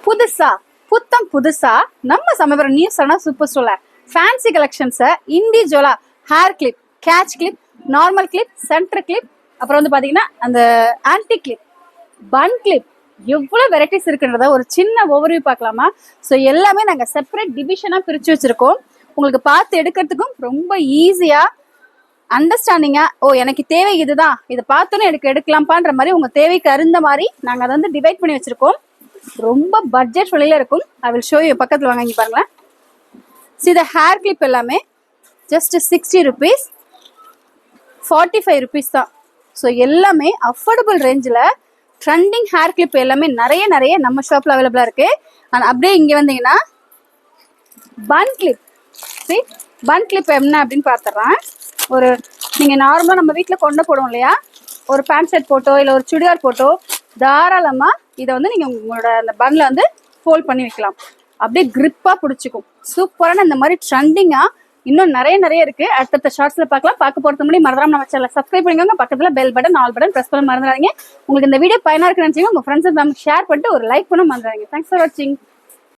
புதுசா புத்தம் புதுசா நம்ம சமயபுரம் நியூஸ் சூப்பர் ஸ்டோர்ல ஃபேன்சி கலெக்ஷன்ஸை இண்டிவிஜுவலா hair clip, catch clip, normal clip, centre clip, அப்புறம் வந்து பாத்தீங்கன்னா அந்த ஆன்டி கிளிப், பன் கிளிப், எவ்வளவு வெரைட்டிஸ் இருக்குன்றத ஒரு சின்ன ஓவர்வியூ பார்க்கலாமா? ஸோ எல்லாமே நாங்கள் செப்பரேட் டிவிஷனா பிரிச்சு வச்சிருக்கோம். உங்களுக்கு பார்த்து எடுக்கிறதுக்கும் ரொம்ப ஈஸியா அண்டர்ஸ்டாண்டிங்கா, ஓ எனக்கு தேவை இதுதான், இதை பார்த்தோன்னே எனக்கு எடுக்கலாம்ப்பான்ற மாதிரி உங்க தேவைக்கு அருந்த மாதிரி நாங்கள் அதை வந்து டிவைட் பண்ணி வச்சிருக்கோம். ரொம்ப பட்ஜெட் ஃப்ரெண்ட்லியா இருக்கும். I will show you. பக்கத்தில் வாங்க, இங்க பாருங்களேன். இந்த ஹேர் கிளிப் எல்லாமே ஜஸ்ட் 60 rupees, 45 rupees தான். ஸோ எல்லாமே அஃபோர்டபுள் ரேஞ்சில் ட்ரெண்டிங் ஹேர் கிளிப் எல்லாமே நிறைய நிறைய நம்ம ஷாப்ல அவைலபிளா இருக்கு. அண்ட் அப்படியே இங்க வந்தீங்கன்னா பன் கிளிப். பன் கிளிப் என்ன அப்படின்னு பார்த்துறேன். ஒரு நீங்க நார்மலா நம்ம வீட்டில் கொண்டு போடுவோம் இல்லையா, ஒரு பேண்ட் ஷர்ட் போட்டோ இல்லை ஒரு சுடிதார் போட்டோ தாராளமா இதை வந்து நீங்க உங்களோட அந்த பன்ல வந்து ஃபோல்ட் பண்ணி வைக்கலாம். அப்படியே கிரிப்பா பிடிச்சிக்கும். சூப்பரான இந்த மாதிரி ட்ரெண்டிங்கா இன்னும் நிறைய நிறைய இருக்கு. அடுத்த ஷார்ட்ஸ்ல பார்க்கலாம். பார்க்க போறது முன்னாடி மறந்துடாம நம்ம சேனலை சப்ஸ்கிரைப் பண்ணிக்கோங்க. பக்கத்துல bell button, all button press பண்ண மறந்துடாதீங்க. உங்களுக்கு இந்த வீடியோ பயனா இருக்குன்னு நினைச்சீங்க உங்க ஃப்ரெண்ட்ஸ் ஃபேமிலி ஷேர் பண்ணிட்டு ஒரு லைக் பண்ண மறந்துடாதீங்க. தேங்க்ஸ் ஃபார் வாட்சிங்.